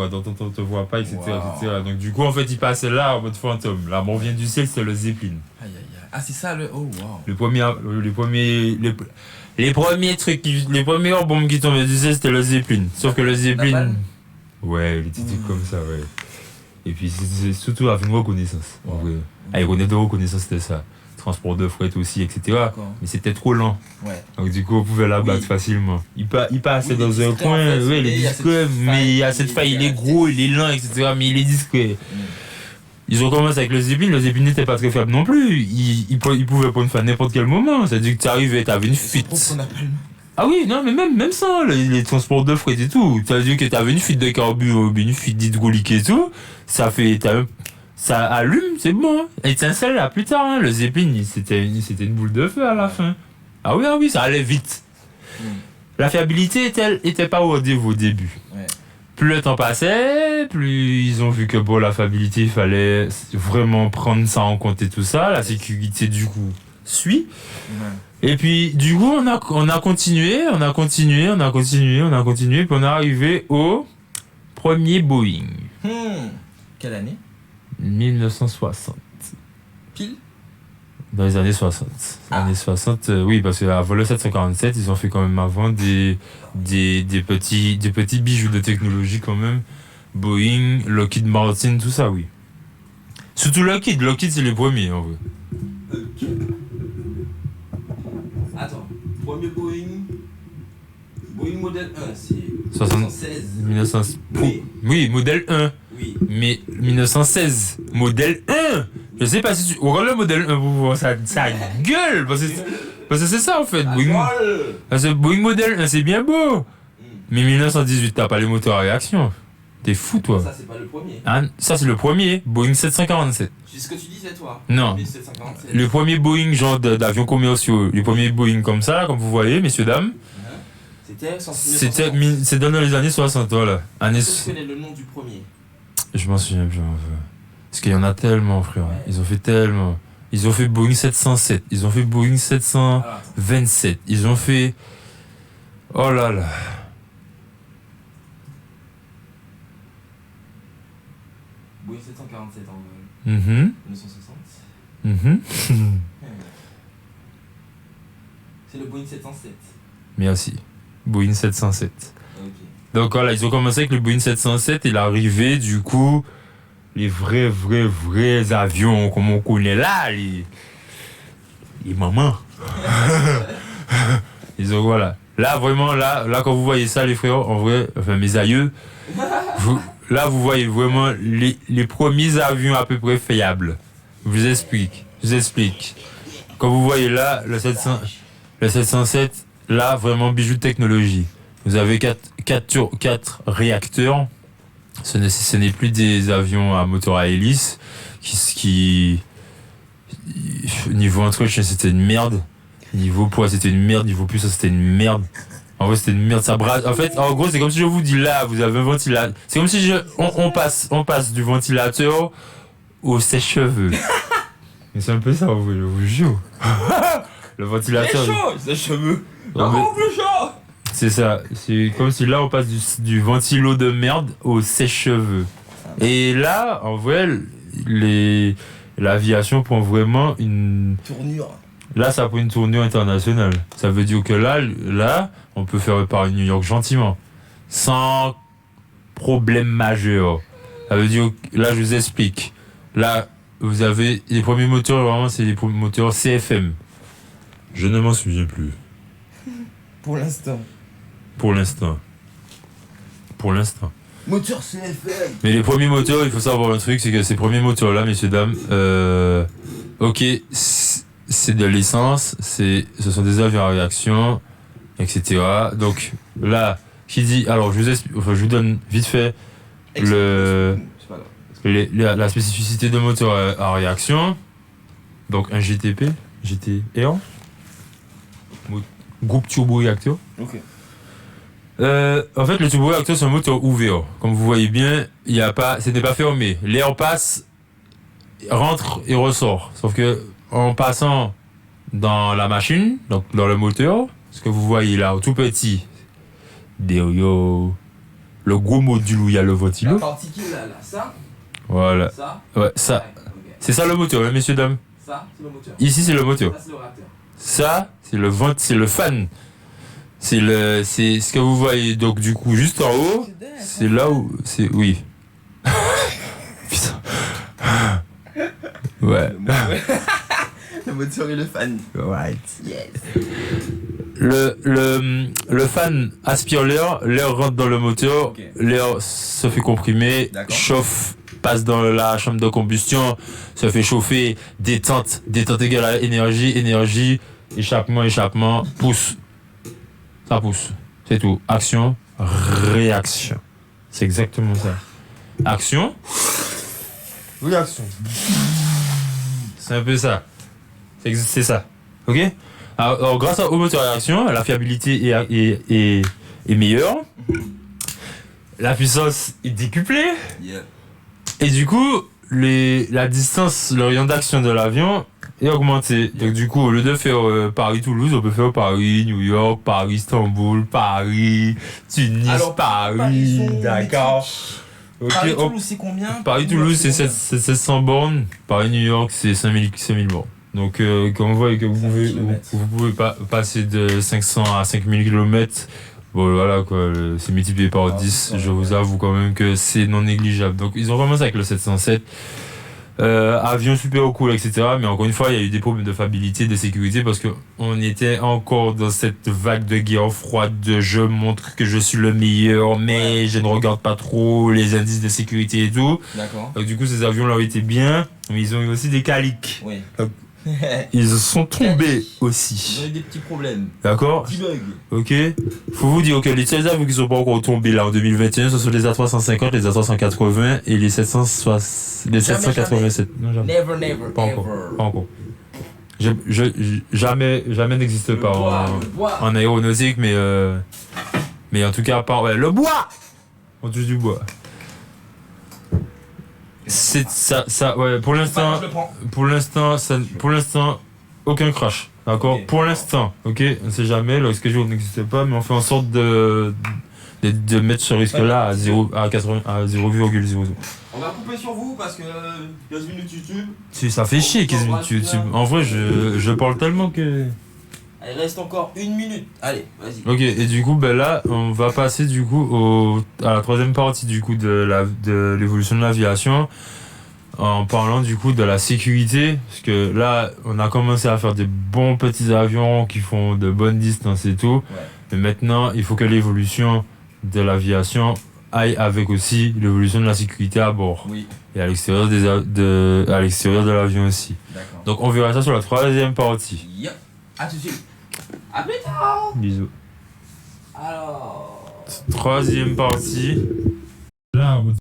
dont on te voit pas, etc., Wow. etc. Donc du coup, en fait, il passait là en mode fantôme. La mort vient du ciel, c'était le Zeppelin. Aïe aïe aïe. Ah, c'est ça le. Oh wow. Les premiers trucs, les premières bombes qui tombaient du ciel, c'était le Zeppelin. Sauf que le Zeppelin, Napalm. ouais, les petits trucs comme ça, ouais. Et puis c'est surtout avec une reconnaissance. En vrai. Aéronef de reconnaissance, c'était ça. Transport de fret aussi, etc. D'accord. Mais c'était trop lent. Ouais. Donc du coup, on pouvait l'abattre Oui. facilement. Il passait Oui, il est dans un discret, coin, en fait. ouais, il Mais est il y a discret, cette mais il y a faille, cette faille, il est il gros, est- il est lent, etc. Mais il est discret. Mm. Ils ont commencé avec le Zeppelin n'était pas très fiable non plus. Il pouvait prendre feu à n'importe quel moment. C'est-à-dire que tu arrivais, t'avais une Ils sont fuite. trop qu'on appelle. Ah oui, non, mais même ça, les transports de fret et tout. C'est-à-dire que t'avais une fuite de carburant, une fuite d'hydraulique et tout. Ça allume, c'est bon. Hein. Étincelle là plus tard, hein. Le Zeppelin, c'était une boule de feu à la fin. Ah oui, ça allait vite. Mm. La fiabilité était pas au rendez-vous au début. Ouais. Plus le temps passait, plus ils ont vu que bon, la fiabilité, il fallait vraiment prendre ça en compte et tout ça. La sécurité, du coup, suit. Ouais. Et puis, du coup, on a continué, puis on est arrivé au premier Boeing. Quelle année? 1960. Pile? Dans les années 60. Années 60, oui, parce qu'avant le 747, ils ont fait quand même avant des petits bijoux de technologie quand même. Boeing, Lockheed Martin, tout ça, oui. Surtout Lockheed c'est les premiers en vrai. Ok. Attends. Premier Boeing. Boeing modèle 1, c'est 76. 1900. Oui. Oui, modèle 1. Oui. Mais 1916, modèle 1. Je sais pas si tu regardes le modèle 1 pour voir ça gueule parce que c'est ça en fait. Parce que Boeing modèle 1 c'est bien beau. Mais 1918 t'as pas les moteurs à réaction. T'es fou toi. Ça, c'est pas le premier. Ah, ça c'est le premier, Boeing 747. C'est ce que tu disais, toi. Non. 1747. Le premier Boeing genre d'avions commerciaux, les premiers Boeing comme ça, comme vous voyez, messieurs dames, c'est dans les années 60, voilà. Est-ce que tu connais le nom du premier? Je m'en souviens plus. Parce qu'il y en a tellement, frère. Ouais. Ils ont fait tellement. Ils ont fait Boeing 707. Ils ont fait Boeing 727. Ils ont fait. Oh là là. Boeing 747 en Mhm. 1960. Mhm. C'est le Boeing 707. Merci. Boeing 707. Ok. Donc voilà, ils ont commencé avec le Boeing 707 et l'arrivée, du coup, les vrais avions comme on connaît là, les mamans. Ils ont voilà. Là vraiment, là quand vous voyez ça les frères, en vrai, enfin mes aïeux, là vous voyez vraiment les premiers avions à peu près fiables. Je vous explique. Quand vous voyez là, le 707, là vraiment bijou de technologie. Vous avez 4 réacteurs. Ce n'est plus des avions à moteur à hélice qui niveau entretien c'était une merde, niveau poids c'était une merde, niveau puissance c'était une merde. En vrai c'était une merde, ça brasse. En fait, en gros c'est comme si je vous dis là, vous avez un ventilateur. C'est comme si on passe du ventilateur au sèche-cheveux. Mais c'est un peu ça, en vrai, je vous jure. Le ventilateur. C'est cheveux. Non, mais- plus chaud. C'est ça, c'est comme si là on passe du ventilo de merde au sèche-cheveux. Et là, en vrai, l'aviation prend vraiment une... Tournure. Là, ça prend une tournure internationale. Ça veut dire que là, on peut faire Paris New York gentiment. Sans problème majeur. Ça veut dire que, là, je vous explique. Là, vous avez les premiers moteurs, vraiment, c'est les moteurs CFM. Je ne m'en souviens plus. Pour l'instant. Pour l'instant. Moteur CFM. Mais les premiers moteurs, il faut savoir un truc, c'est que ces premiers moteurs-là, messieurs, dames, ok, c'est de l'essence, ce sont des avions à réaction, etc. Donc là, qui dit, alors je vous donne vite fait la spécificité de moteur à réaction. Donc un GTR, groupe turboréacteur. Ok. En fait, le turboréacteur, c'est un moteur ouvert. Comme vous voyez bien, ce n'est pas fermé. L'air passe, rentre et ressort. Sauf que, en passant dans la machine, donc dans le moteur, ce que vous voyez là, tout petit, derrière le gros module où il y a le La ventilo. partie qui est là, ça, Voilà. ça, Ouais, ça. ok. C'est ça le moteur, hein, messieurs, dames. Ça, c'est le moteur. Ici, c'est le moteur. Ça, c'est le radiateur. Ça, c'est le fan. C'est ce que vous voyez. Donc, du coup, juste en haut, c'est là où. Oui. Putain. Ouais. Le moteur et le fan. Right. Yes. Le fan aspire l'air rentre dans le moteur, Ok. l'air se fait comprimer, D'accord. chauffe, passe dans la chambre de combustion, se fait chauffer, détente égale à énergie, échappement, pousse. Ça pousse. C'est tout. Action, réaction. C'est exactement ça. Action, réaction. C'est un peu ça. C'est ça. Ok? Alors, grâce au moteur à réaction, la fiabilité est meilleure. La puissance est décuplée. Yeah. Et du coup, la distance, le rayon d'action de l'avion est augmenté. Donc du coup, au lieu de faire Paris-Toulouse, on peut faire Paris-New York, Paris-Istanbul, Paris, Tunis, Alors, Paris, Paris, Dakar. Ok, Paris-Toulouse, c'est combien? Paris-Toulouse, c'est 700 bornes. Paris-New York, c'est 5000 bornes. Donc, quand on voit que vous pouvez pas passer de 500 à 5000 km, bon, voilà, quoi, c'est multiplié par 10. Je vous avoue quand même que c'est non négligeable. Donc, ils ont commencé avec le 707. Avion super cool, etc. Mais encore une fois, il y a eu des problèmes de fiabilité, de sécurité, parce que on était encore dans cette vague de guerre froide de je montre que je suis le meilleur, mais je ne regarde pas trop les indices de sécurité et tout. D'accord. Donc du coup, ces avions-là étaient bien, mais ils ont eu aussi des caliques. Oui. Ils sont tombés Ils aussi. ont eu des petits problèmes. D'accord? Petit bug. Ok? Faut vous dire que les seuls avions qui sont pas encore tombés là en 2021, ce sont les A350, les A380 et les 787. Non, jamais. Never, Pas encore. Pas encore. Jamais n'existe pas en aéronautique, mais en tout cas, le bois! On touche du bois. C'est ça, ouais, pour l'instant, Je le prends. pour l'instant, aucun crash. D'accord? Ok. Pour l'instant, ok? On ne sait jamais, le schedule n'existe pas, mais on fait en sorte de mettre ce risque-là à 0,00. On va couper sur vous parce que 15 minutes YouTube. Si, ça fait chier, 15 minutes YouTube. En vrai, je parle tellement que... Il reste encore 1 minute. Allez, vas-y. Ok, et du coup, ben là, on va passer du coup à la troisième partie du coup de l'évolution de l'aviation, en parlant du coup de la sécurité, parce que là, on a commencé à faire des bons petits avions qui font de bonnes distances et tout, Ouais. mais maintenant, il faut que l'évolution de l'aviation aille avec aussi l'évolution de la sécurité à bord Oui. et à l'extérieur à l'extérieur de l'avion aussi. D'accord. Donc, on verra ça sur la troisième partie. Yep. À tout de suite. À plus tard. Bisous. Alors. Troisième partie.